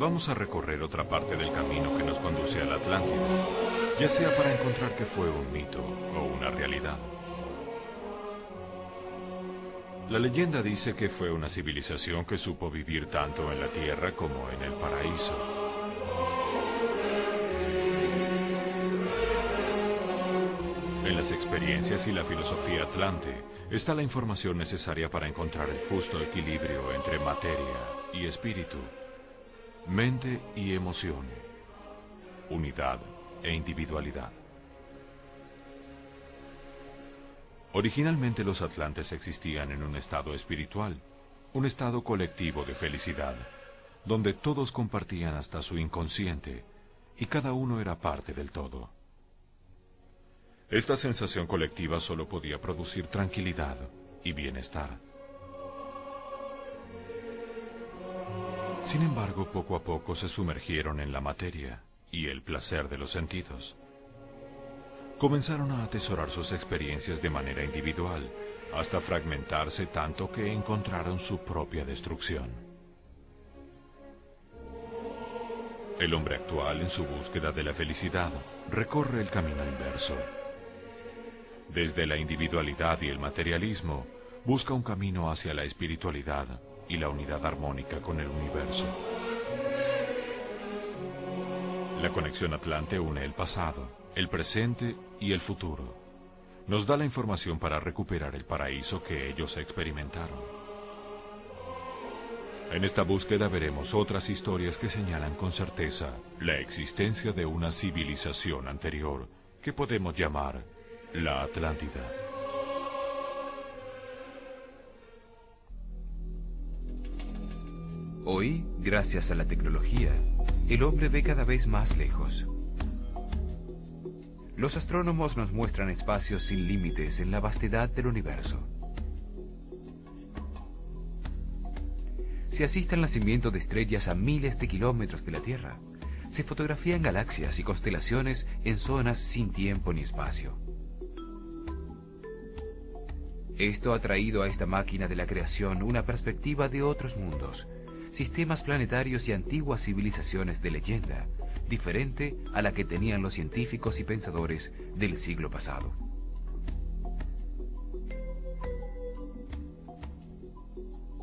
vamos a recorrer otra parte del camino que nos conduce a la Atlántida, ya sea para encontrar que fue un mito o una realidad. La leyenda dice que fue una civilización que supo vivir tanto en la tierra como en el paraíso. En las experiencias y la filosofía atlante está la información necesaria para encontrar el justo equilibrio entre materia y espíritu, mente y emoción, unidad e individualidad. Originalmente los atlantes existían en un estado espiritual, un estado colectivo de felicidad, donde todos compartían hasta su inconsciente y cada uno era parte del todo. Esta sensación colectiva solo podía producir tranquilidad y bienestar. Sin embargo, poco a poco se sumergieron en la materia y el placer de los sentidos. Comenzaron a atesorar sus experiencias de manera individual, hasta fragmentarse tanto que encontraron su propia destrucción. El hombre actual, en su búsqueda de la felicidad, recorre el camino inverso. Desde la individualidad y el materialismo, busca un camino hacia la espiritualidad y la unidad armónica con el universo. La conexión atlante une el pasado, el presente y el futuro. Nos da la información para recuperar el paraíso que ellos experimentaron. En esta búsqueda veremos otras historias que señalan con certeza la existencia de una civilización anterior que podemos llamar la Atlántida. Hoy, gracias a la tecnología, el hombre ve cada vez más lejos. Los astrónomos nos muestran espacios sin límites en la vastedad del universo. Se asiste al nacimiento de estrellas a miles de kilómetros de la Tierra. Se fotografían galaxias y constelaciones en zonas sin tiempo ni espacio. Esto ha traído a esta máquina de la creación una perspectiva de otros mundos, sistemas planetarios y antiguas civilizaciones de leyenda, diferente a la que tenían los científicos y pensadores del siglo pasado.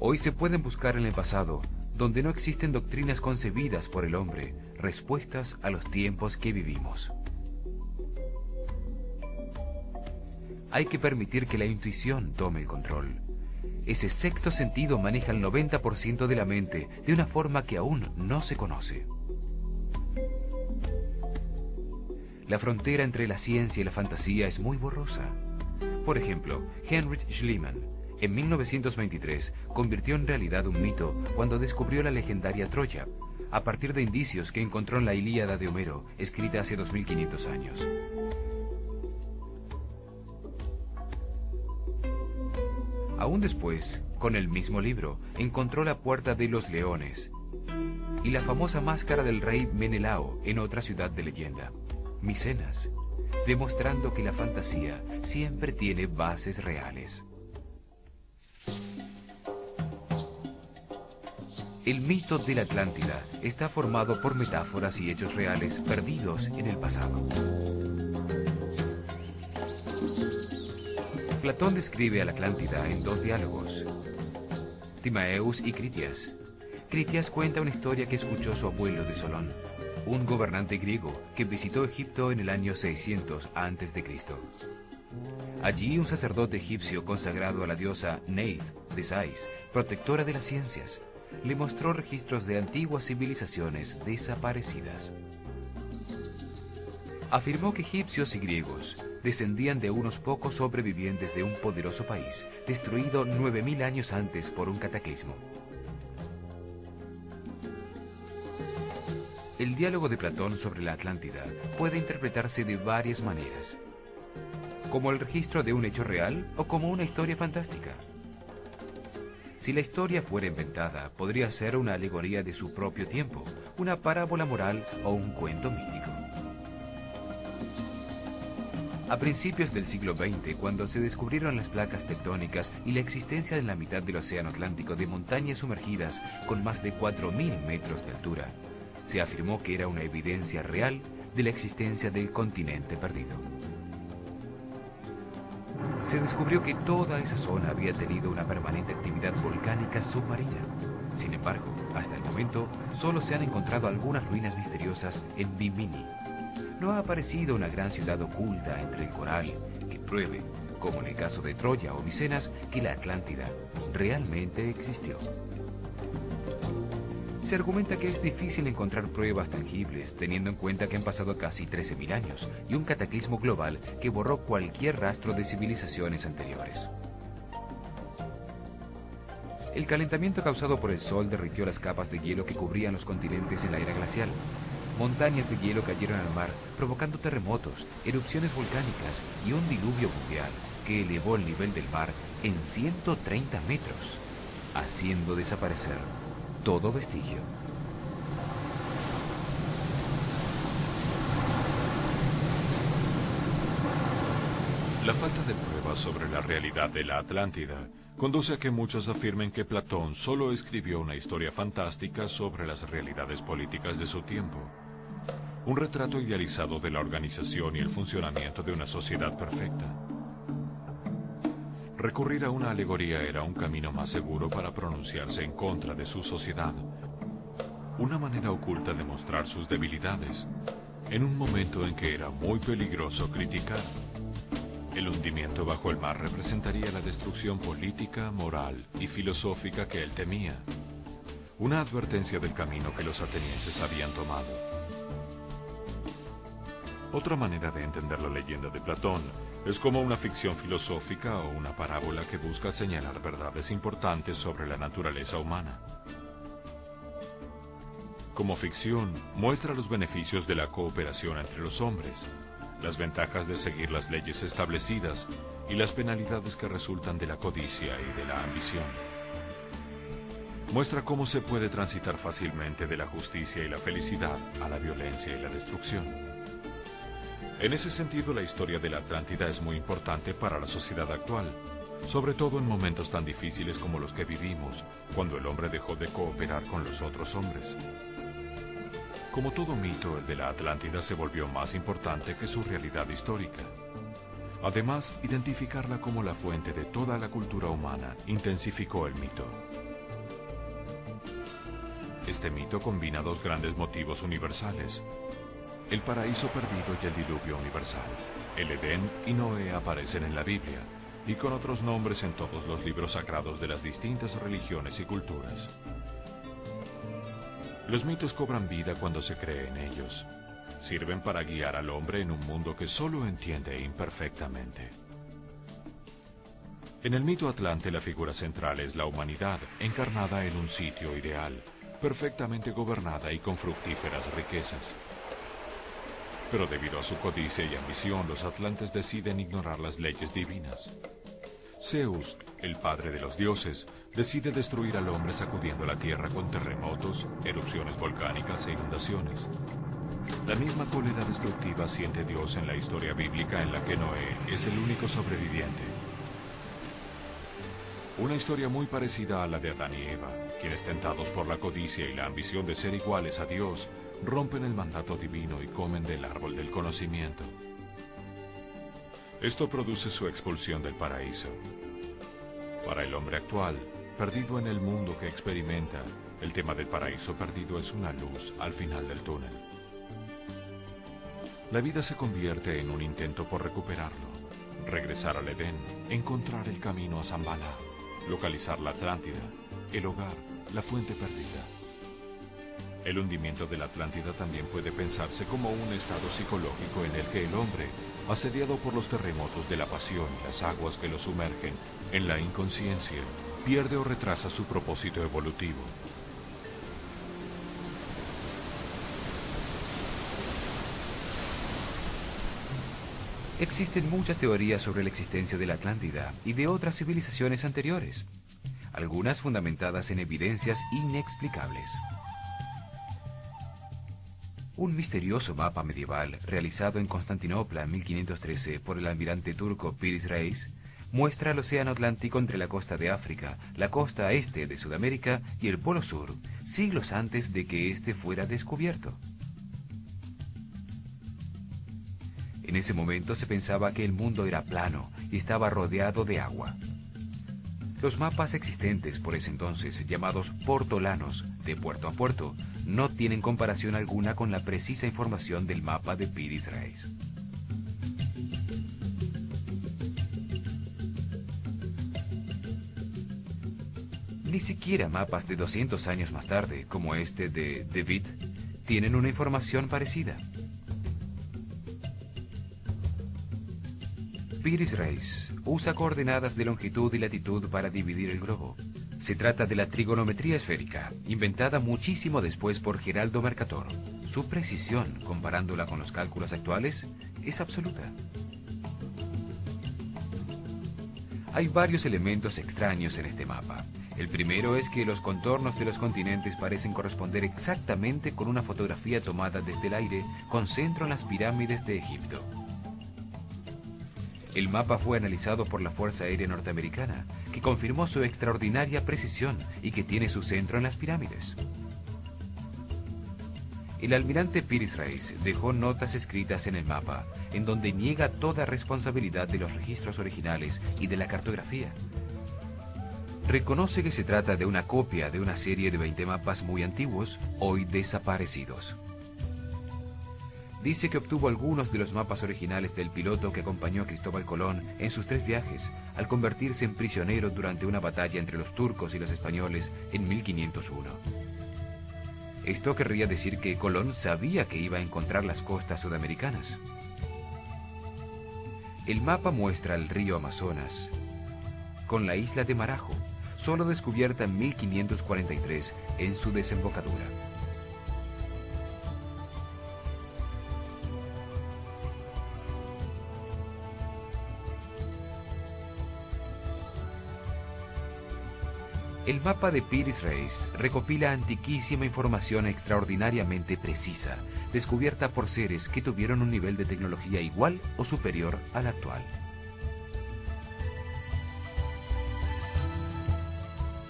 Hoy se pueden buscar en el pasado, donde no existen doctrinas concebidas por el hombre, respuestas a los tiempos que vivimos. Hay que permitir que la intuición tome el control. Ese sexto sentido maneja el 90% de la mente de una forma que aún no se conoce. La frontera entre la ciencia y la fantasía es muy borrosa. Por ejemplo, Heinrich Schliemann, en 1923, convirtió en realidad un mito cuando descubrió la legendaria Troya, a partir de indicios que encontró en la Ilíada de Homero, escrita hace 2500 años. Aún después, con el mismo libro, encontró la Puerta de los Leones y la famosa máscara del rey Menelao en otra ciudad de leyenda, Micenas, demostrando que la fantasía siempre tiene bases reales. El mito de la Atlántida está formado por metáforas y hechos reales perdidos en el pasado. Platón describe a la Atlántida en dos diálogos, Timaeus y Critias. Critias cuenta una historia que escuchó su abuelo de Solón, un gobernante griego que visitó Egipto en el año 600 a.C. Allí un sacerdote egipcio consagrado a la diosa Neith de Sais, protectora de las ciencias, le mostró registros de antiguas civilizaciones desaparecidas. Afirmó que egipcios y griegos descendían de unos pocos sobrevivientes de un poderoso país, destruido 9000 años antes por un cataclismo. El diálogo de Platón sobre la Atlántida puede interpretarse de varias maneras, como el registro de un hecho real o como una historia fantástica. Si la historia fuera inventada, podría ser una alegoría de su propio tiempo, una parábola moral o un cuento mítico. A principios del siglo XX, cuando se descubrieron las placas tectónicas y la existencia en la mitad del océano Atlántico de montañas sumergidas con más de 4000 metros de altura, se afirmó que era una evidencia real de la existencia del continente perdido. Se descubrió que toda esa zona había tenido una permanente actividad volcánica submarina. Sin embargo, hasta el momento, solo se han encontrado algunas ruinas misteriosas en Bimini. No ha aparecido una gran ciudad oculta entre el coral que pruebe, como en el caso de Troya o Micenas, que la Atlántida realmente existió. Se argumenta que es difícil encontrar pruebas tangibles, teniendo en cuenta que han pasado casi 13.000 años y un cataclismo global que borró cualquier rastro de civilizaciones anteriores. El calentamiento causado por el Sol derritió las capas de hielo que cubrían los continentes en la era glacial. Montañas de hielo cayeron al mar, provocando terremotos, erupciones volcánicas y un diluvio mundial que elevó el nivel del mar en 130 metros, haciendo desaparecer todo vestigio. La falta de pruebas sobre la realidad de la Atlántida conduce a que muchos afirmen que Platón solo escribió una historia fantástica sobre las realidades políticas de su tiempo. Un retrato idealizado de la organización y el funcionamiento de una sociedad perfecta. Recurrir a una alegoría era un camino más seguro para pronunciarse en contra de su sociedad. Una manera oculta de mostrar sus debilidades, en un momento en que era muy peligroso criticar. El hundimiento bajo el mar representaría la destrucción política, moral y filosófica que él temía. Una advertencia del camino que los atenienses habían tomado. Otra manera de entender la leyenda de Platón es como una ficción filosófica o una parábola que busca señalar verdades importantes sobre la naturaleza humana. Como ficción, muestra los beneficios de la cooperación entre los hombres, las ventajas de seguir las leyes establecidas y las penalidades que resultan de la codicia y de la ambición. Muestra cómo se puede transitar fácilmente de la justicia y la felicidad a la violencia y la destrucción. En ese sentido, la historia de la Atlántida es muy importante para la sociedad actual, sobre todo en momentos tan difíciles como los que vivimos, cuando el hombre dejó de cooperar con los otros hombres. Como todo mito, el de la Atlántida se volvió más importante que su realidad histórica. Además, identificarla como la fuente de toda la cultura humana intensificó el mito. Este mito combina dos grandes motivos universales: el paraíso perdido y el diluvio universal. El Edén y Noé aparecen en la Biblia, y con otros nombres en todos los libros sagrados de las distintas religiones y culturas. Los mitos cobran vida cuando se cree en ellos. Sirven para guiar al hombre en un mundo que solo entiende imperfectamente. En el mito atlante, la figura central es la humanidad, encarnada en un sitio ideal, perfectamente gobernada y con fructíferas riquezas. Pero debido a su codicia y ambición, los atlantes deciden ignorar las leyes divinas. Zeus, el padre de los dioses, decide destruir al hombre sacudiendo la tierra con terremotos, erupciones volcánicas e inundaciones. La misma cólera destructiva siente Dios en la historia bíblica en la que Noé es el único sobreviviente. Una historia muy parecida a la de Adán y Eva, quienes, tentados por la codicia y la ambición de ser iguales a Dios, rompen el mandato divino y comen del árbol del conocimiento. Esto produce su expulsión del paraíso. Para el hombre actual, perdido en el mundo que experimenta, el tema del paraíso perdido es una luz al final del túnel. La vida se convierte en un intento por recuperarlo, regresar al Edén, encontrar el camino a Zambala, localizar la Atlántida, el hogar, la fuente perdida. El hundimiento de la Atlántida también puede pensarse como un estado psicológico en el que el hombre, asediado por los terremotos de la pasión y las aguas que lo sumergen en la inconsciencia, pierde o retrasa su propósito evolutivo. Existen muchas teorías sobre la existencia de la Atlántida y de otras civilizaciones anteriores, algunas fundamentadas en evidencias inexplicables. Un misterioso mapa medieval realizado en Constantinopla en 1513 por el almirante turco Piris Reis muestra el océano Atlántico entre la costa de África, la costa este de Sudamérica y el Polo Sur, siglos antes de que éste fuera descubierto. En ese momento se pensaba que el mundo era plano y estaba rodeado de agua. Los mapas existentes por ese entonces, llamados portolanos, de puerto a puerto, no tienen comparación alguna con la precisa información del mapa de Piri-Reis. Ni siquiera mapas de 200 años más tarde, como este de De Witt, tienen una información parecida. Piri-Reis usa coordenadas de longitud y latitud para dividir el globo. Se trata de la trigonometría esférica, inventada muchísimo después por Geraldo Mercator. Su precisión, comparándola con los cálculos actuales, es absoluta. Hay varios elementos extraños en este mapa. El primero es que los contornos de los continentes parecen corresponder exactamente con una fotografía tomada desde el aire con centro en las pirámides de Egipto. El mapa fue analizado por la Fuerza Aérea Norteamericana, que confirmó su extraordinaria precisión y que tiene su centro en las pirámides. El almirante Piri-Reis dejó notas escritas en el mapa, en donde niega toda responsabilidad de los registros originales y de la cartografía. Reconoce que se trata de una copia de una serie de 20 mapas muy antiguos, hoy desaparecidos. Dice que obtuvo algunos de los mapas originales del piloto que acompañó a Cristóbal Colón en sus 3 viajes, al convertirse en prisionero durante una batalla entre los turcos y los españoles en 1501. Esto querría decir que Colón sabía que iba a encontrar las costas sudamericanas. El mapa muestra el río Amazonas, con la isla de Marajo, solo descubierta en 1543 en su desembocadura. El mapa de Piri-Reis recopila antiquísima información extraordinariamente precisa, descubierta por seres que tuvieron un nivel de tecnología igual o superior al actual.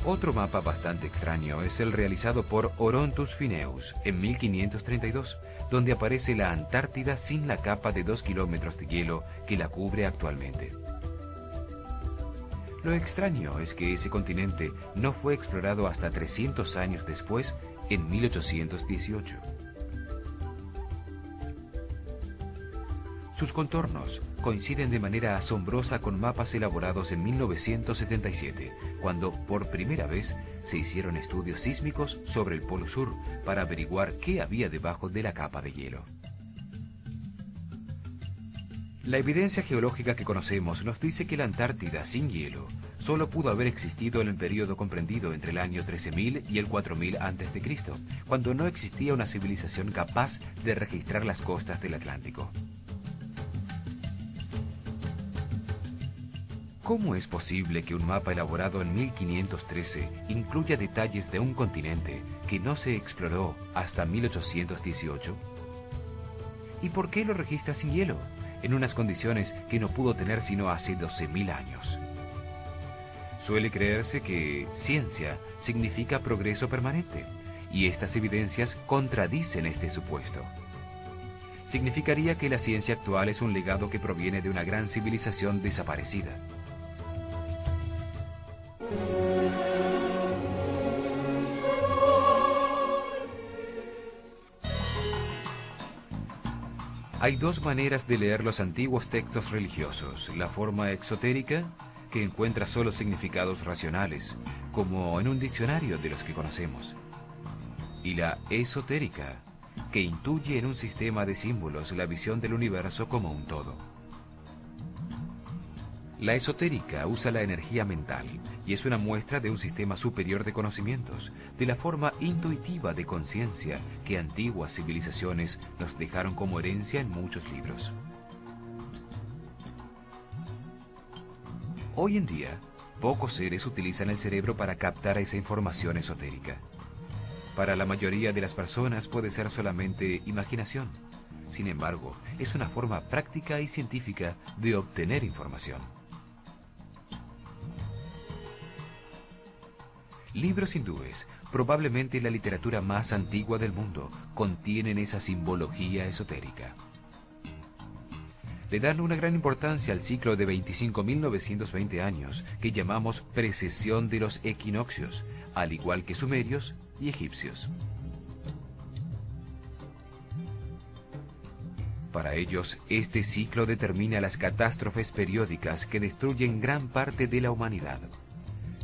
Otro mapa bastante extraño es el realizado por Orontus Phineus en 1532, donde aparece la Antártida sin la capa de 2 kilómetros de hielo que la cubre actualmente. Lo extraño es que ese continente no fue explorado hasta 300 años después, en 1818. Sus contornos coinciden de manera asombrosa con mapas elaborados en 1977, cuando por primera vez se hicieron estudios sísmicos sobre el Polo Sur para averiguar qué había debajo de la capa de hielo. La evidencia geológica que conocemos nos dice que la Antártida sin hielo solo pudo haber existido en el periodo comprendido entre el año 13.000 y el 4.000 a.C., cuando no existía una civilización capaz de registrar las costas del Atlántico. ¿Cómo es posible que un mapa elaborado en 1513 incluya detalles de un continente que no se exploró hasta 1818? ¿Y por qué lo registra sin hielo, en unas condiciones que no pudo tener sino hace 12.000 años? Suele creerse que ciencia significa progreso permanente, y estas evidencias contradicen este supuesto. Significaría que la ciencia actual es un legado que proviene de una gran civilización desaparecida. Hay 2 maneras de leer los antiguos textos religiosos: la forma exotérica, que encuentra solo significados racionales, como en un diccionario de los que conocemos, y la esotérica, que intuye en un sistema de símbolos la visión del universo como un todo. La esotérica usa la energía mental y es una muestra de un sistema superior de conocimientos, de la forma intuitiva de conciencia que antiguas civilizaciones nos dejaron como herencia en muchos libros. Hoy en día, pocos seres utilizan el cerebro para captar esa información esotérica. Para la mayoría de las personas puede ser solamente imaginación. Sin embargo, es una forma práctica y científica de obtener información. Libros hindúes, probablemente la literatura más antigua del mundo, contienen esa simbología esotérica. Le dan una gran importancia al ciclo de 25.920 años que llamamos precesión de los equinoccios, al igual que sumerios y egipcios. Para ellos, este ciclo determina las catástrofes periódicas que destruyen gran parte de la humanidad.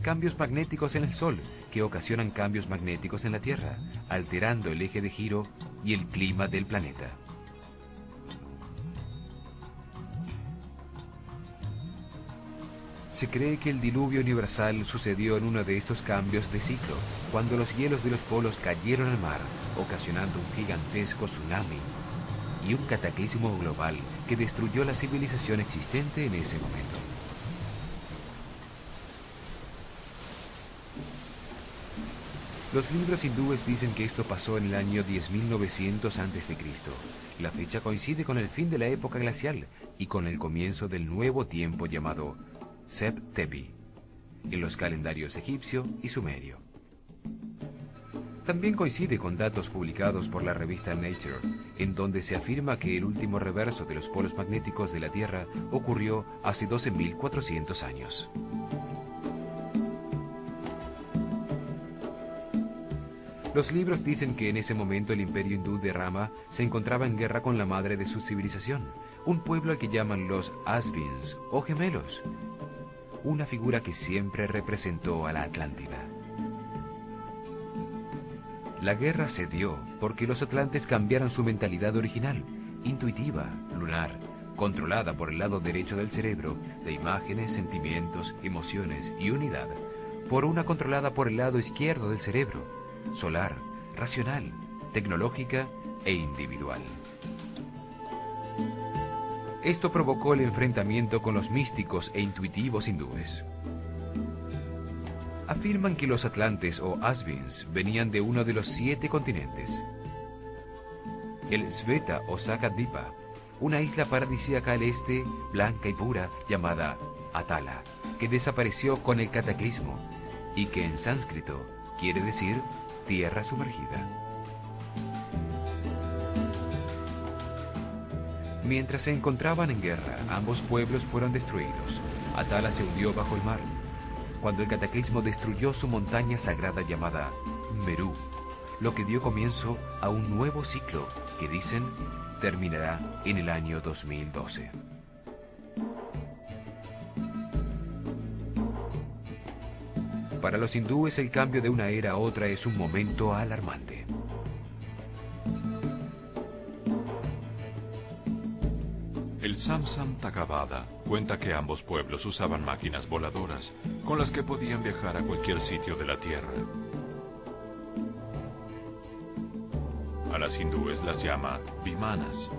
Cambios magnéticos en el Sol, que ocasionan cambios magnéticos en la Tierra, alterando el eje de giro y el clima del planeta. Se cree que el diluvio universal sucedió en uno de estos cambios de ciclo, cuando los hielos de los polos cayeron al mar, ocasionando un gigantesco tsunami y un cataclismo global que destruyó la civilización existente en ese momento. Los libros hindúes dicen que esto pasó en el año 10.900 a.C. La fecha coincide con el fin de la época glacial y con el comienzo del nuevo tiempo llamado Sep-Tepi, en los calendarios egipcio y sumerio. También coincide con datos publicados por la revista Nature, en donde se afirma que el último reverso de los polos magnéticos de la Tierra ocurrió hace 12.400 años. Los libros dicen que en ese momento el imperio hindú de Rama se encontraba en guerra con la madre de su civilización, un pueblo al que llaman los Asvins o gemelos, una figura que siempre representó a la Atlántida. La guerra se dio porque los atlantes cambiaron su mentalidad original, intuitiva, lunar, controlada por el lado derecho del cerebro, de imágenes, sentimientos, emociones y unidad, por una controlada por el lado izquierdo del cerebro, solar, racional, tecnológica e individual. Esto provocó el enfrentamiento con los místicos e intuitivos hindúes. Afirman que los atlantes o Asvins venían de uno de los 7 continentes. El Sveta o Sakadvipa, una isla paradisíaca al este, blanca y pura, llamada Atala, que desapareció con el cataclismo y que en sánscrito quiere decir tierra sumergida. Mientras se encontraban en guerra, ambos pueblos fueron destruidos. Atala se hundió bajo el mar, cuando el cataclismo destruyó su montaña sagrada llamada Meru, lo que dio comienzo a un nuevo ciclo que dicen terminará en el año 2012. Para los hindúes el cambio de una era a otra es un momento alarmante. El Samsam Tagavada cuenta que ambos pueblos usaban máquinas voladoras con las que podían viajar a cualquier sitio de la Tierra. A las hindúes las llama vimanas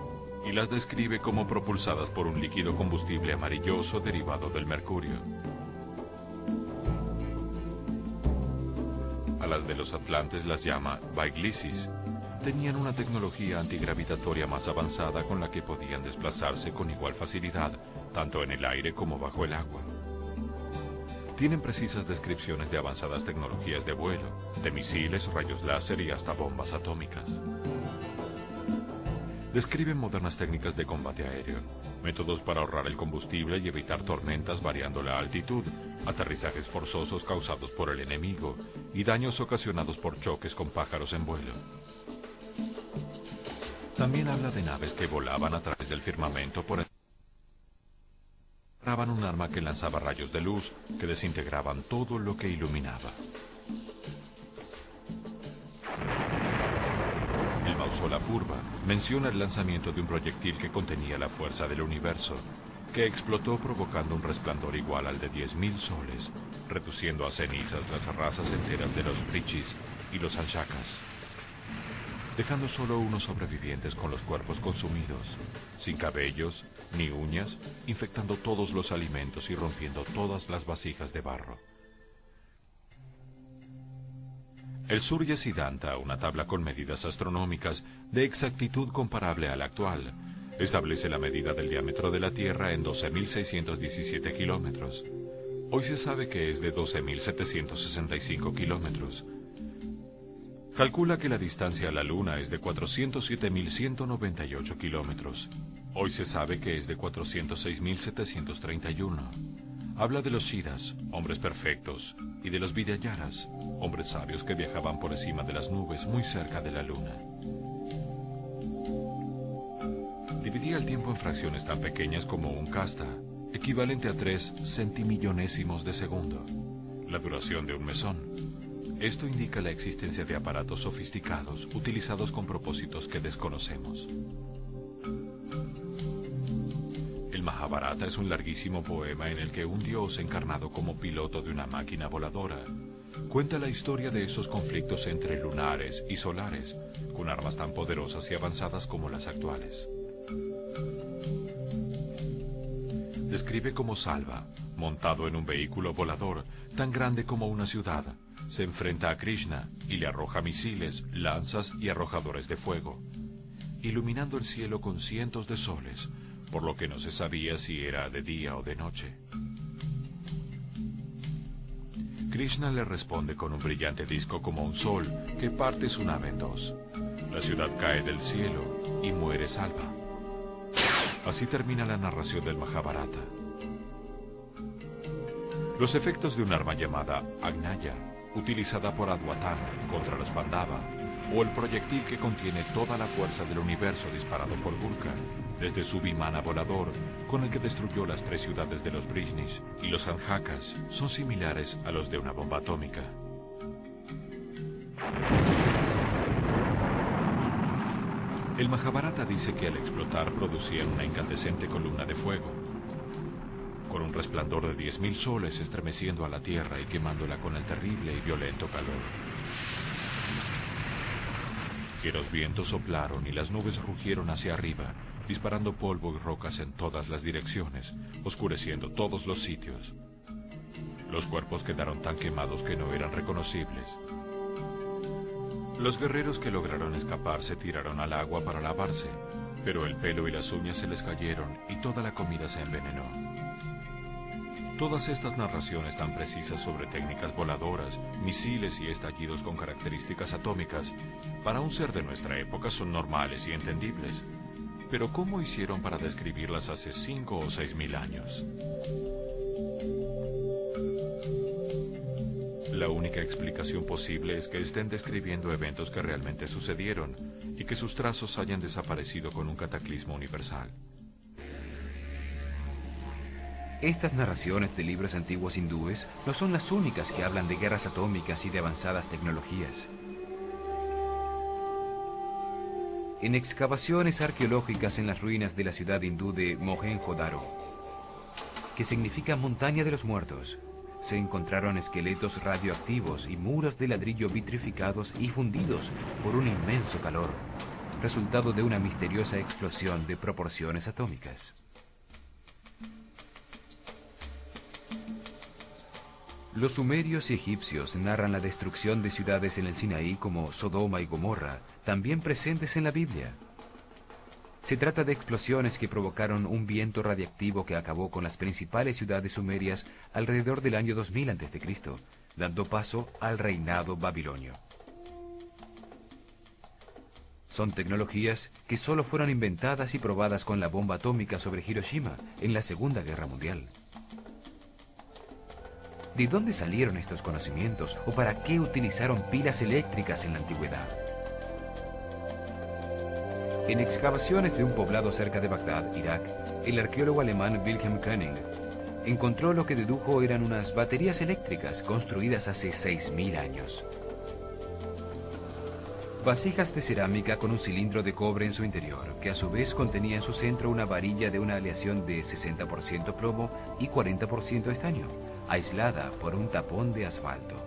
y las describe como propulsadas por un líquido combustible amarilloso derivado del mercurio. A las de los atlantes las llama Vaiglisis. Tenían una tecnología antigravitatoria más avanzada con la que podían desplazarse con igual facilidad, tanto en el aire como bajo el agua. Tienen precisas descripciones de avanzadas tecnologías de vuelo, de misiles, rayos láser y hasta bombas atómicas. Describen modernas técnicas de combate aéreo, métodos para ahorrar el combustible y evitar tormentas variando la altitud, aterrizajes forzosos causados por el enemigo y daños ocasionados por choques con pájaros en vuelo. También habla de naves que volaban a través del firmamento por un arma que lanzaba rayos de luz que desintegraban todo lo que iluminaba. El Mausala Purva menciona el lanzamiento de un proyectil que contenía la fuerza del universo, que explotó provocando un resplandor igual al de 10.000 soles, reduciendo a cenizas las razas enteras de los Brichis y los Anshakas, dejando solo unos sobrevivientes con los cuerpos consumidos, sin cabellos ni uñas, infectando todos los alimentos y rompiendo todas las vasijas de barro. El Surya Siddhanta, una tabla con medidas astronómicas de exactitud comparable a la actual, establece la medida del diámetro de la Tierra en 12.617 kilómetros, Hoy se sabe que es de 12.765 kilómetros. Calcula que la distancia a la Luna es de 407.198 kilómetros. Hoy se sabe que es de 406.731. Habla de los Shidas, hombres perfectos, y de los Vidyayaras, hombres sabios que viajaban por encima de las nubes muy cerca de la Luna. Dividía el tiempo en fracciones tan pequeñas como un kasta, equivalente a 3 centimillonésimos de segundo, la duración de un mesón. Esto indica la existencia de aparatos sofisticados utilizados con propósitos que desconocemos. El Mahabharata es un larguísimo poema en el que un dios encarnado como piloto de una máquina voladora cuenta la historia de esos conflictos entre lunares y solares, con armas tan poderosas y avanzadas como las actuales. Describe cómo Salva, montado en un vehículo volador tan grande como una ciudad, se enfrenta a Krishna y le arroja misiles, lanzas y arrojadores de fuego, iluminando el cielo con cientos de soles, por lo que no se sabía si era de día o de noche. Krishna le responde con un brillante disco como un sol que parte su nave en dos. La ciudad cae del cielo y muere Salva. Así termina la narración del Mahabharata. Los efectos de un arma llamada Agnaya, utilizada por Adwatan contra los Pandava, o el proyectil que contiene toda la fuerza del universo disparado por Gurkha, desde su vimana volador, con el que destruyó las 3 ciudades de los Brishnis y los Anjakas, son similares a los de una bomba atómica. El Mahabharata dice que al explotar producían una incandescente columna de fuego, con un resplandor de 10.000 soles estremeciendo a la tierra y quemándola con el terrible y violento calor. Fieros vientos soplaron y las nubes rugieron hacia arriba, disparando polvo y rocas en todas las direcciones, oscureciendo todos los sitios. Los cuerpos quedaron tan quemados que no eran reconocibles. Los guerreros que lograron escapar se tiraron al agua para lavarse, pero el pelo y las uñas se les cayeron y toda la comida se envenenó. Todas estas narraciones tan precisas sobre técnicas voladoras, misiles y estallidos con características atómicas, para un ser de nuestra época son normales y entendibles. Pero ¿cómo hicieron para describirlas hace 5 o 6.000 años? La única explicación posible es que estén describiendo eventos que realmente sucedieron y que sus trazos hayan desaparecido con un cataclismo universal. Estas narraciones de libros antiguos hindúes no son las únicas que hablan de guerras atómicas y de avanzadas tecnologías. En excavaciones arqueológicas en las ruinas de la ciudad hindú de Mohenjo-Daro, que significa montaña de los muertos, se encontraron esqueletos radioactivos y muros de ladrillo vitrificados y fundidos por un inmenso calor, resultado de una misteriosa explosión de proporciones atómicas. Los sumerios y egipcios narran la destrucción de ciudades en el Sinaí como Sodoma y Gomorra, también presentes en la Biblia. Se trata de explosiones que provocaron un viento radiactivo que acabó con las principales ciudades sumerias alrededor del año 2000 a.C., dando paso al reinado babilonio. Son tecnologías que solo fueron inventadas y probadas con la bomba atómica sobre Hiroshima en la Segunda Guerra Mundial. ¿De dónde salieron estos conocimientos o para qué utilizaron pilas eléctricas en la antigüedad? En excavaciones de un poblado cerca de Bagdad, Irak, el arqueólogo alemán Wilhelm Koenig encontró lo que dedujo eran unas baterías eléctricas construidas hace 6.000 años. Vasijas de cerámica con un cilindro de cobre en su interior, que a su vez contenía en su centro una varilla de una aleación de 60% plomo y 40% estaño, aislada por un tapón de asfalto.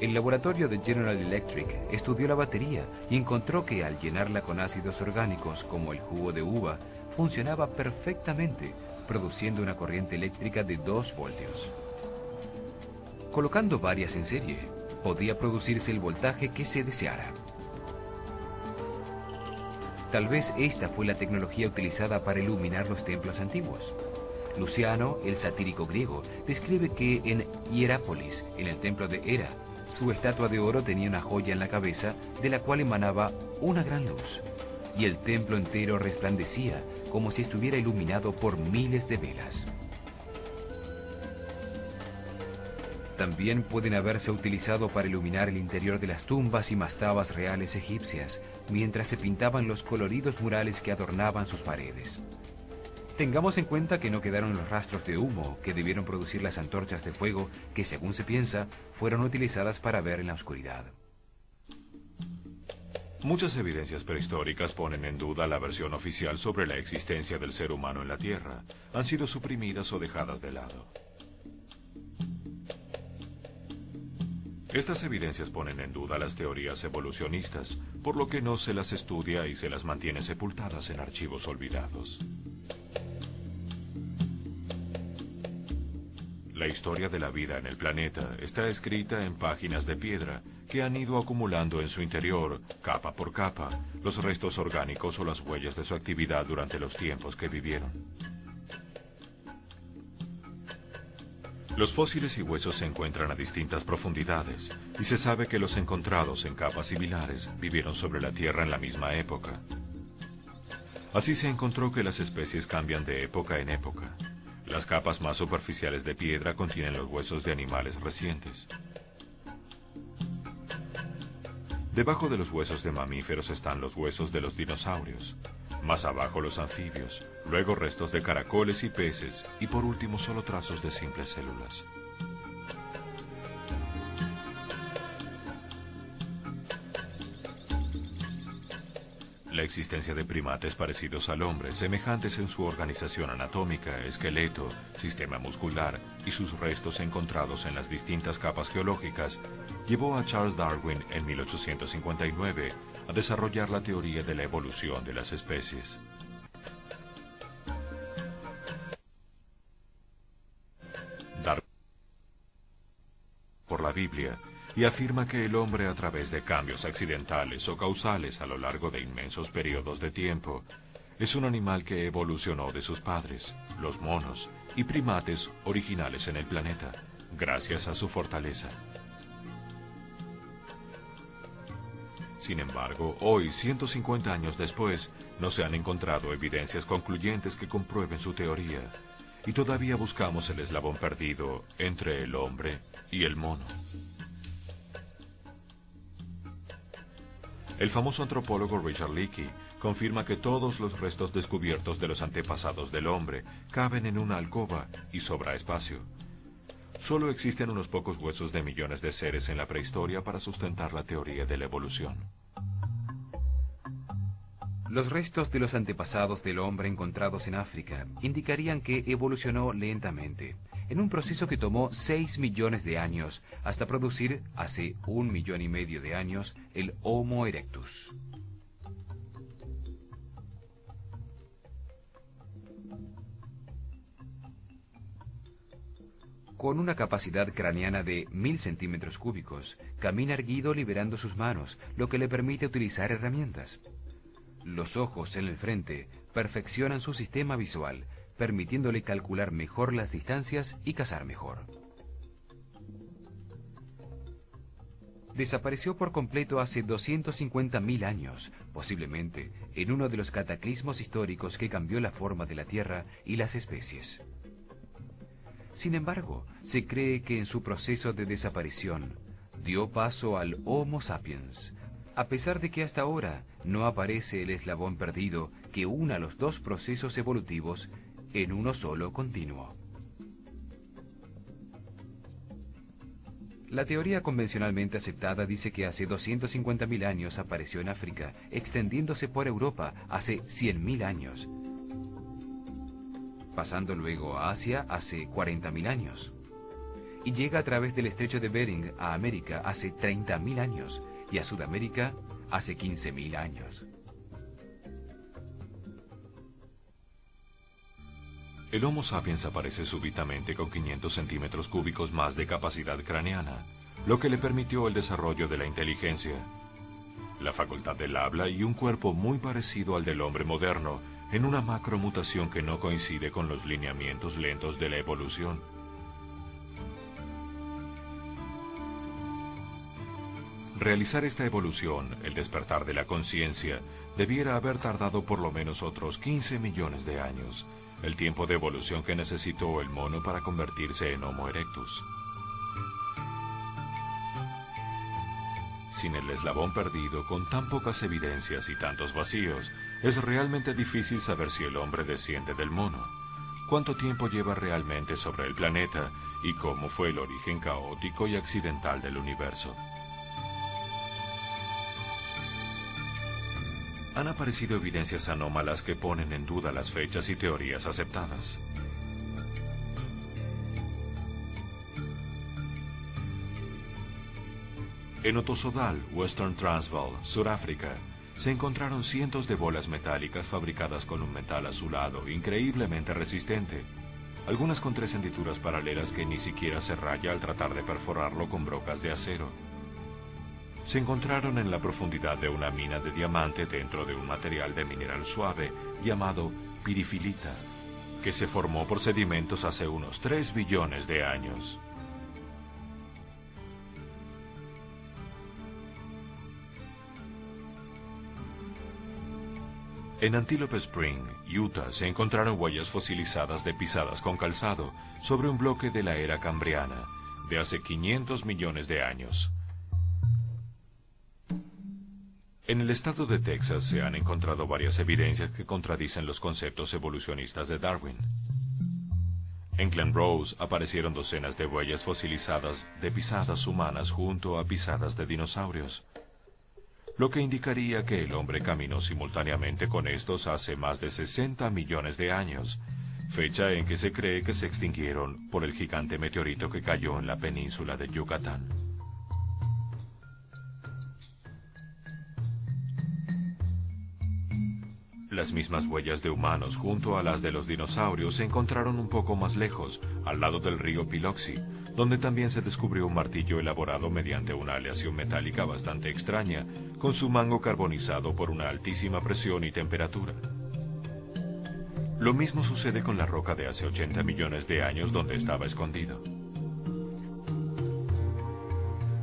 El laboratorio de General Electric estudió la batería y encontró que al llenarla con ácidos orgánicos como el jugo de uva, funcionaba perfectamente, produciendo una corriente eléctrica de 2 voltios. Colocando varias en serie, podía producirse el voltaje que se deseara. Tal vez esta fue la tecnología utilizada para iluminar los templos antiguos. Luciano, el satírico griego, describe que en Hierápolis, en el templo de Hera, su estatua de oro tenía una joya en la cabeza de la cual emanaba una gran luz, y el templo entero resplandecía como si estuviera iluminado por miles de velas. También pueden haberse utilizado para iluminar el interior de las tumbas y mastabas reales egipcias, mientras se pintaban los coloridos murales que adornaban sus paredes. Tengamos en cuenta que no quedaron los rastros de humo que debieron producir las antorchas de fuego que, según se piensa, fueron utilizadas para ver en la oscuridad. Muchas evidencias prehistóricas ponen en duda la versión oficial sobre la existencia del ser humano en la Tierra. Han sido suprimidas o dejadas de lado. Estas evidencias ponen en duda las teorías evolucionistas, por lo que no se las estudia y se las mantiene sepultadas en archivos olvidados. La historia de la vida en el planeta está escrita en páginas de piedra que han ido acumulando en su interior, capa por capa, los restos orgánicos o las huellas de su actividad durante los tiempos que vivieron. Los fósiles y huesos se encuentran a distintas profundidades y se sabe que los encontrados en capas similares vivieron sobre la Tierra en la misma época. Así se encontró que las especies cambian de época en época. Las capas más superficiales de piedra contienen los huesos de animales recientes. Debajo de los huesos de mamíferos están los huesos de los dinosaurios. Más abajo los anfibios, luego restos de caracoles y peces, y por último solo trazos de simples células. La existencia de primates parecidos al hombre, semejantes en su organización anatómica, esqueleto, sistema muscular y sus restos encontrados en las distintas capas geológicas, llevó a Charles Darwin en 1859 a desarrollar la teoría de la evolución de las especies. Darwin por la Biblia y afirma que el hombre, a través de cambios accidentales o causales a lo largo de inmensos periodos de tiempo, es un animal que evolucionó de sus padres, los monos y primates originales en el planeta, gracias a su fortaleza. Sin embargo, hoy, 150 años después, no se han encontrado evidencias concluyentes que comprueben su teoría, y todavía buscamos el eslabón perdido entre el hombre y el mono. El famoso antropólogo Richard Leakey confirma que todos los restos descubiertos de los antepasados del hombre caben en una alcoba y sobra espacio. Solo existen unos pocos huesos de millones de seres en la prehistoria para sustentar la teoría de la evolución. Los restos de los antepasados del hombre encontrados en África indicarían que evolucionó lentamente, en un proceso que tomó 6 millones de años, hasta producir, hace 1,5 millones de años, el Homo erectus. Con una capacidad craneana de 1000 centímetros cúbicos, camina erguido liberando sus manos, lo que le permite utilizar herramientas. Los ojos en el frente perfeccionan su sistema visual, permitiéndole calcular mejor las distancias y cazar mejor. Desapareció por completo hace 250.000 años, posiblemente en uno de los cataclismos históricos que cambió la forma de la Tierra y las especies. Sin embargo, se cree que en su proceso de desaparición dio paso al Homo sapiens, a pesar de que hasta ahora no aparece el eslabón perdido que una los dos procesos evolutivos en uno solo continuo. La teoría convencionalmente aceptada dice que hace 250.000 años apareció en África, extendiéndose por Europa hace 100.000 años, pasando luego a Asia hace 40.000 años, y llega a través del estrecho de Bering a América hace 30.000 años, y a Sudamérica hace 15.000 años. El Homo sapiens aparece súbitamente con 500 centímetros cúbicos más de capacidad craneana, lo que le permitió el desarrollo de la inteligencia. La facultad del habla y un cuerpo muy parecido al del hombre moderno en una macromutación que no coincide con los lineamientos lentos de la evolución. Realizar esta evolución, el despertar de la conciencia, debiera haber tardado por lo menos otros 15 millones de años, el tiempo de evolución que necesitó el mono para convertirse en Homo erectus. Sin el eslabón perdido, con tan pocas evidencias y tantos vacíos, es realmente difícil saber si el hombre desciende del mono, cuánto tiempo lleva realmente sobre el planeta y cómo fue el origen caótico y accidental del universo. Han aparecido evidencias anómalas que ponen en duda las fechas y teorías aceptadas. En Ottosodal, Western Transvaal, Sudáfrica, se encontraron cientos de bolas metálicas fabricadas con un metal azulado increíblemente resistente, algunas con 3 hendiduras paralelas que ni siquiera se raya al tratar de perforarlo con brocas de acero. Se encontraron en la profundidad de una mina de diamante dentro de un material de mineral suave llamado pirifilita, que se formó por sedimentos hace unos 3 billones de años. En Antelope Spring, Utah, se encontraron huellas fosilizadas de pisadas con calzado sobre un bloque de la era cambriana, de hace 500 millones de años. En el estado de Texas se han encontrado varias evidencias que contradicen los conceptos evolucionistas de Darwin. En Glen Rose aparecieron docenas de huellas fosilizadas de pisadas humanas junto a pisadas de dinosaurios, lo que indicaría que el hombre caminó simultáneamente con estos hace más de 60 millones de años, fecha en que se cree que se extinguieron por el gigante meteorito que cayó en la península de Yucatán. Las mismas huellas de humanos junto a las de los dinosaurios se encontraron un poco más lejos, al lado del río Biloxi, donde también se descubrió un martillo elaborado mediante una aleación metálica bastante extraña, con su mango carbonizado por una altísima presión y temperatura. Lo mismo sucede con la roca de hace 80 millones de años donde estaba escondido.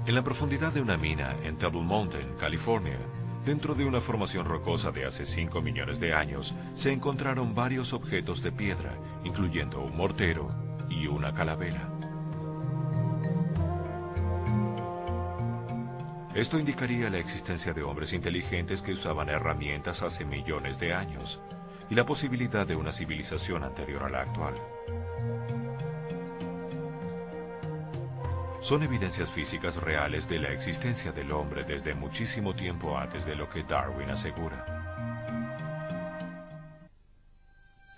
En la profundidad de una mina en Table Mountain, California, dentro de una formación rocosa de hace 5 millones de años, se encontraron varios objetos de piedra, incluyendo un mortero y una calavera. Esto indicaría la existencia de hombres inteligentes que usaban herramientas hace millones de años, y la posibilidad de una civilización anterior a la actual. Son evidencias físicas reales de la existencia del hombre desde muchísimo tiempo antes de lo que Darwin asegura.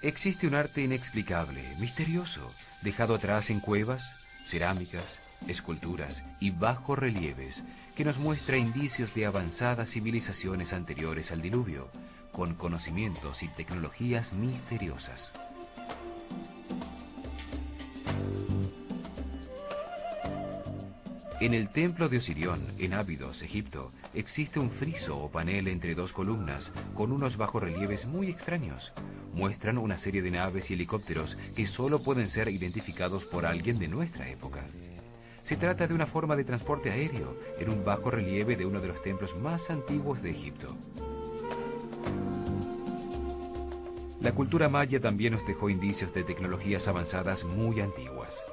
Existe un arte inexplicable, misterioso, dejado atrás en cuevas, cerámicas, esculturas y bajorrelieves que nos muestra indicios de avanzadas civilizaciones anteriores al diluvio, con conocimientos y tecnologías misteriosas. En el templo de Osirión, en Abidos, Egipto, existe un friso o panel entre 2 columnas con unos bajorrelieves muy extraños. Muestran una serie de naves y helicópteros que solo pueden ser identificados por alguien de nuestra época. Se trata de una forma de transporte aéreo en un bajorrelieve de uno de los templos más antiguos de Egipto. La cultura maya también nos dejó indicios de tecnologías avanzadas muy antiguas.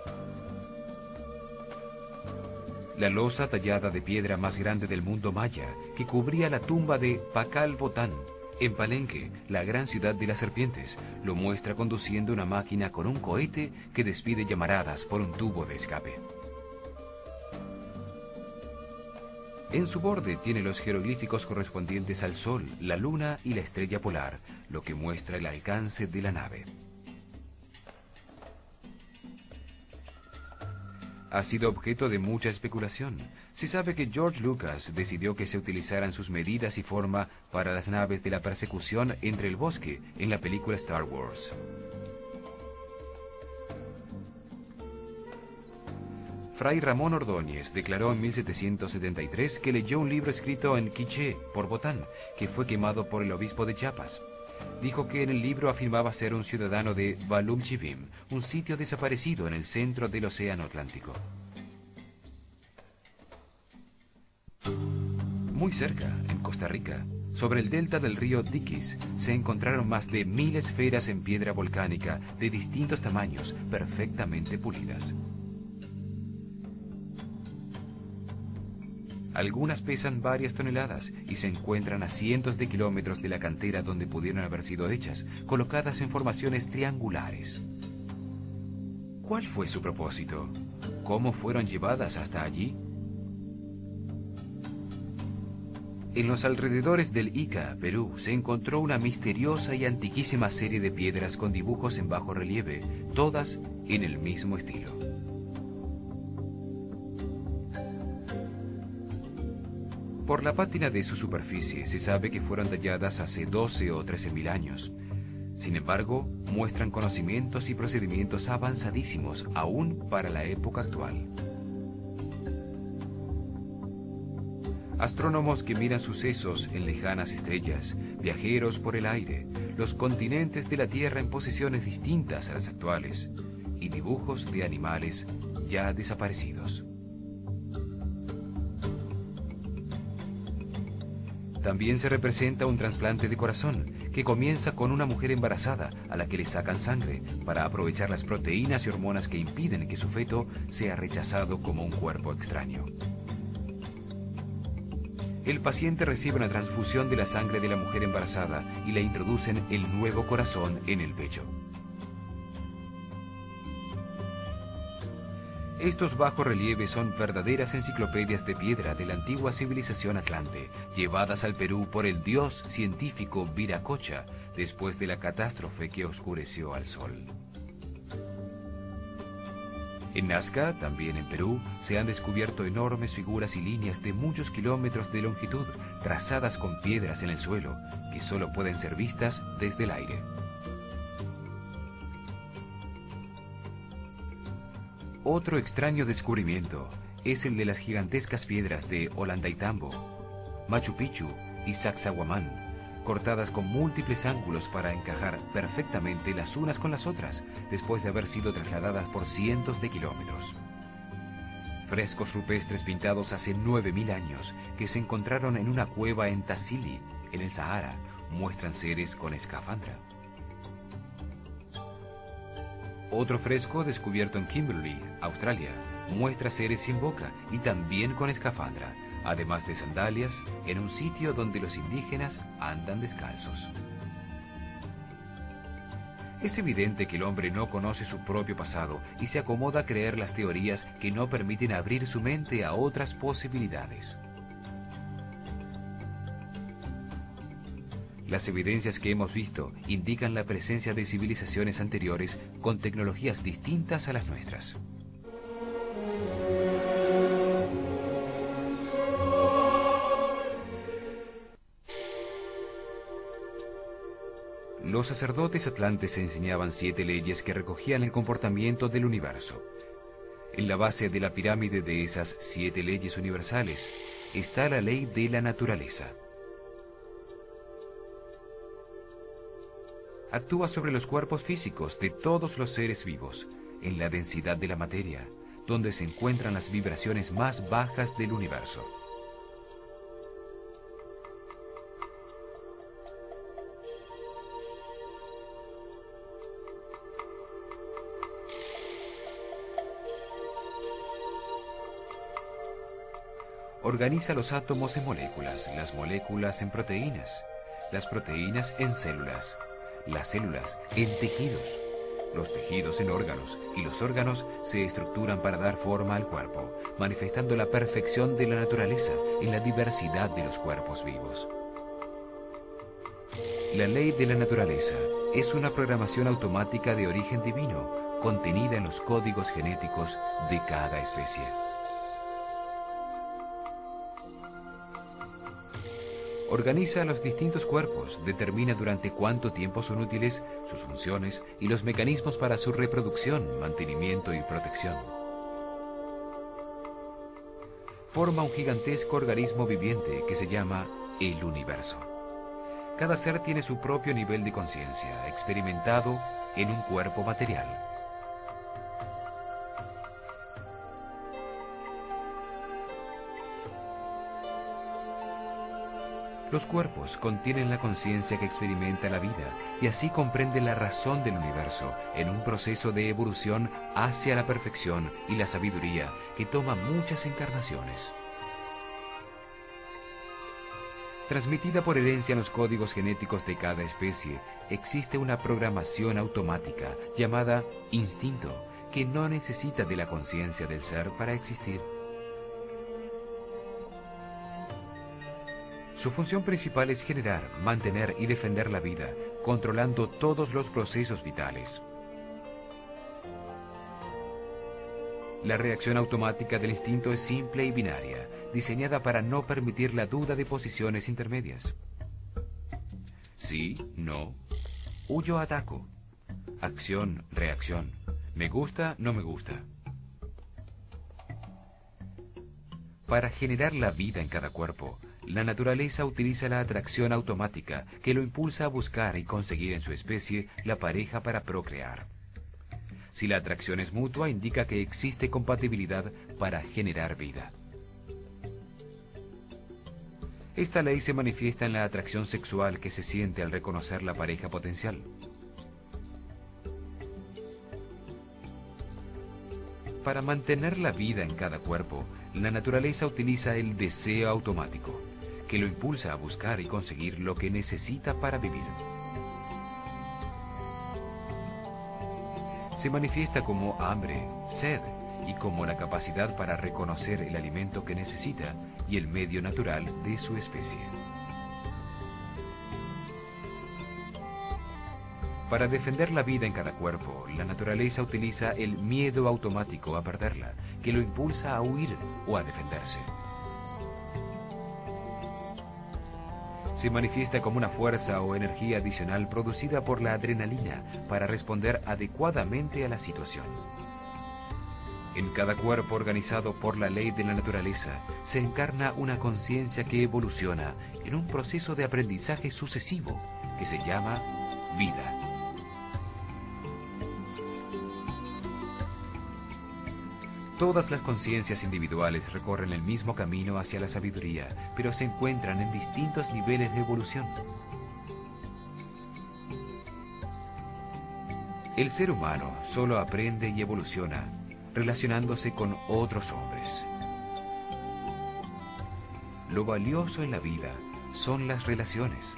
La losa tallada de piedra más grande del mundo maya, que cubría la tumba de Pakal Botán, en Palenque, la gran ciudad de las serpientes, lo muestra conduciendo una máquina con un cohete que despide llamaradas por un tubo de escape. En su borde tiene los jeroglíficos correspondientes al Sol, la Luna y la estrella polar, lo que muestra el alcance de la nave. Ha sido objeto de mucha especulación. Se sabe que George Lucas decidió que se utilizaran sus medidas y forma para las naves de la persecución entre el bosque en la película Star Wars. Fray Ramón Ordóñez declaró en 1773 que leyó un libro escrito en quiché por Botán, que fue quemado por el obispo de Chiapas. Dijo que en el libro afirmaba ser un ciudadano de Balumchivim, un sitio desaparecido en el centro del Océano Atlántico. Muy cerca, en Costa Rica, sobre el delta del río Diquis, se encontraron más de 1000 esferas en piedra volcánica de distintos tamaños, perfectamente pulidas. Algunas pesan varias toneladas y se encuentran a cientos de kilómetros de la cantera donde pudieron haber sido hechas, colocadas en formaciones triangulares. ¿Cuál fue su propósito? ¿Cómo fueron llevadas hasta allí? En los alrededores del Ica, Perú, se encontró una misteriosa y antiquísima serie de piedras con dibujos en bajo relieve, todas en el mismo estilo. Por la pátina de su superficie se sabe que fueron talladas hace 12 o 13.000 años. Sin embargo, muestran conocimientos y procedimientos avanzadísimos aún para la época actual. Astrónomos que miran sucesos en lejanas estrellas, viajeros por el aire, los continentes de la Tierra en posiciones distintas a las actuales, y dibujos de animales ya desaparecidos. También se representa un trasplante de corazón, que comienza con una mujer embarazada a la que le sacan sangre para aprovechar las proteínas y hormonas que impiden que su feto sea rechazado como un cuerpo extraño. El paciente recibe una transfusión de la sangre de la mujer embarazada y le introducen el nuevo corazón en el pecho. Estos bajorrelieves son verdaderas enciclopedias de piedra de la antigua civilización atlante, llevadas al Perú por el dios científico Viracocha después de la catástrofe que oscureció al sol. En Nazca, también en Perú, se han descubierto enormes figuras y líneas de muchos kilómetros de longitud, trazadas con piedras en el suelo, que solo pueden ser vistas desde el aire. Otro extraño descubrimiento es el de las gigantescas piedras de Ollantaytambo, Machu Picchu y Sacsayhuamán, cortadas con múltiples ángulos para encajar perfectamente las unas con las otras, después de haber sido trasladadas por cientos de kilómetros. Frescos rupestres pintados hace 9.000 años, que se encontraron en una cueva en Tassili, en el Sahara, muestran seres con escafandra. Otro fresco descubierto en Kimberley, Australia, muestra seres sin boca y también con escafandra, además de sandalias, en un sitio donde los indígenas andan descalzos. Es evidente que el hombre no conoce su propio pasado y se acomoda a creer las teorías que no permiten abrir su mente a otras posibilidades. Las evidencias que hemos visto indican la presencia de civilizaciones anteriores con tecnologías distintas a las nuestras. Los sacerdotes atlantes enseñaban 7 leyes que recogían el comportamiento del universo. En la base de la pirámide de esas 7 leyes universales está la ley de la naturaleza. Actúa sobre los cuerpos físicos de todos los seres vivos, en la densidad de la materia, donde se encuentran las vibraciones más bajas del universo. Organiza los átomos en moléculas, las moléculas en proteínas, las proteínas en células, las células en tejidos, los tejidos en órganos y los órganos se estructuran para dar forma al cuerpo, manifestando la perfección de la naturaleza en la diversidad de los cuerpos vivos. La ley de la naturaleza es una programación automática de origen divino, contenida en los códigos genéticos de cada especie. Organiza los distintos cuerpos, determina durante cuánto tiempo son útiles, sus funciones y los mecanismos para su reproducción, mantenimiento y protección. Forma un gigantesco organismo viviente que se llama el universo. Cada ser tiene su propio nivel de conciencia, experimentado en un cuerpo material. Los cuerpos contienen la conciencia que experimenta la vida y así comprende la razón del universo en un proceso de evolución hacia la perfección y la sabiduría que toma muchas encarnaciones. Transmitida por herencia en los códigos genéticos de cada especie, existe una programación automática llamada instinto que no necesita de la conciencia del ser para existir. Su función principal es generar, mantener y defender la vida, controlando todos los procesos vitales. La reacción automática del instinto es simple y binaria, diseñada para no permitir la duda de posiciones intermedias. Sí, no. Huyo, ataco. Acción, reacción. Me gusta, no me gusta. Para generar la vida en cada cuerpo, la naturaleza utiliza la atracción automática que lo impulsa a buscar y conseguir en su especie la pareja para procrear. Si la atracción es mutua, indica que existe compatibilidad para generar vida. Esta ley se manifiesta en la atracción sexual que se siente al reconocer la pareja potencial. Para mantener la vida en cada cuerpo, la naturaleza utiliza el deseo automático, que lo impulsa a buscar y conseguir lo que necesita para vivir. Se manifiesta como hambre, sed y como la capacidad para reconocer el alimento que necesita y el medio natural de su especie. Para defender la vida en cada cuerpo, la naturaleza utiliza el miedo automático a perderla, que lo impulsa a huir o a defenderse. Se manifiesta como una fuerza o energía adicional producida por la adrenalina para responder adecuadamente a la situación. En cada cuerpo organizado por la ley de la naturaleza se encarna una conciencia que evoluciona en un proceso de aprendizaje sucesivo que se llama vida. Todas las conciencias individuales recorren el mismo camino hacia la sabiduría, pero se encuentran en distintos niveles de evolución. El ser humano solo aprende y evoluciona relacionándose con otros hombres. Lo valioso en la vida son las relaciones,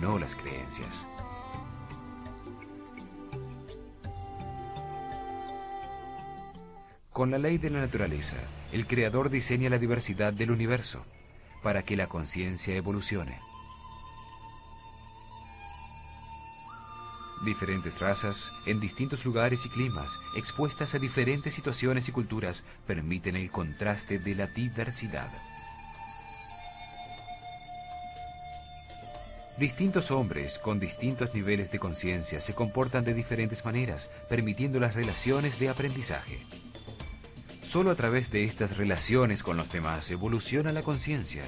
no las creencias. Con la ley de la naturaleza, el Creador diseña la diversidad del universo para que la conciencia evolucione. Diferentes razas, en distintos lugares y climas, expuestas a diferentes situaciones y culturas, permiten el contraste de la diversidad. Distintos hombres con distintos niveles de conciencia se comportan de diferentes maneras, permitiendo las relaciones de aprendizaje. Solo a través de estas relaciones con los demás evoluciona la conciencia.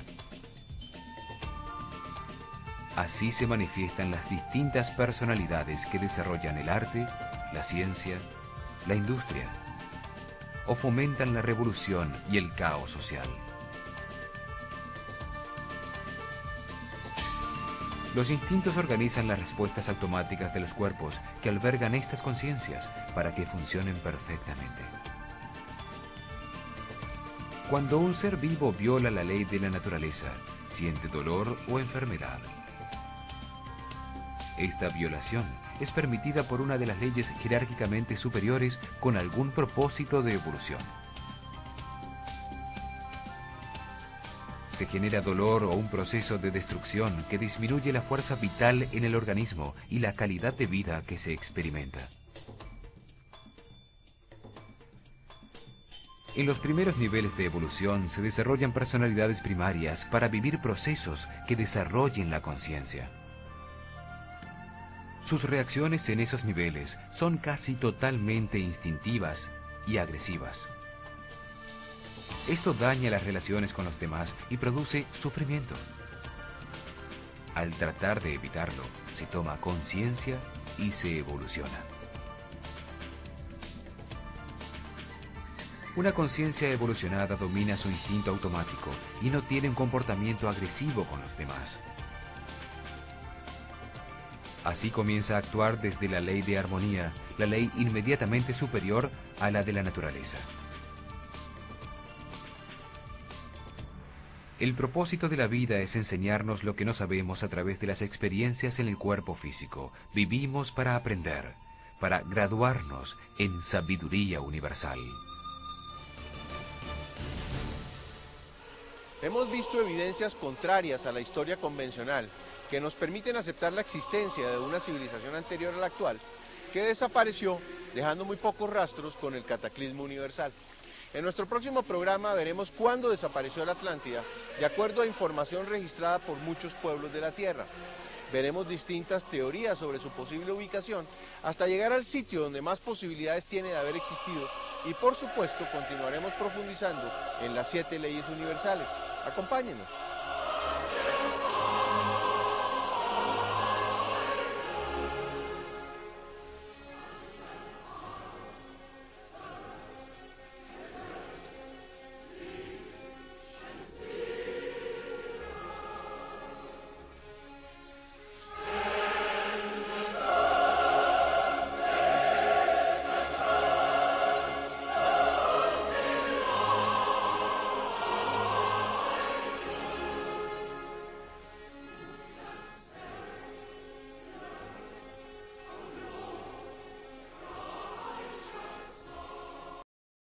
Así se manifiestan las distintas personalidades que desarrollan el arte, la ciencia, la industria, o fomentan la revolución y el caos social. Los instintos organizan las respuestas automáticas de los cuerpos que albergan estas conciencias para que funcionen perfectamente. Cuando un ser vivo viola la ley de la naturaleza, siente dolor o enfermedad. Esta violación es permitida por una de las leyes jerárquicamente superiores con algún propósito de evolución. Se genera dolor o un proceso de destrucción que disminuye la fuerza vital en el organismo y la calidad de vida que se experimenta. En los primeros niveles de evolución se desarrollan personalidades primarias para vivir procesos que desarrollen la conciencia. Sus reacciones en esos niveles son casi totalmente instintivas y agresivas. Esto daña las relaciones con los demás y produce sufrimiento. Al tratar de evitarlo, se toma conciencia y se evoluciona. Una conciencia evolucionada domina su instinto automático y no tiene un comportamiento agresivo con los demás. Así comienza a actuar desde la ley de armonía, la ley inmediatamente superior a la de la naturaleza. El propósito de la vida es enseñarnos lo que no sabemos a través de las experiencias en el cuerpo físico. Vivimos para aprender, para graduarnos en sabiduría universal. Hemos visto evidencias contrarias a la historia convencional que nos permiten aceptar la existencia de una civilización anterior a la actual, que desapareció dejando muy pocos rastros con el cataclismo universal. En nuestro próximo programa veremos cuándo desapareció la Atlántida, de acuerdo a información registrada por muchos pueblos de la Tierra. Veremos distintas teorías sobre su posible ubicación, hasta llegar al sitio donde más posibilidades tiene de haber existido, y por supuesto continuaremos profundizando en las 7 leyes universales. Acompáñenos.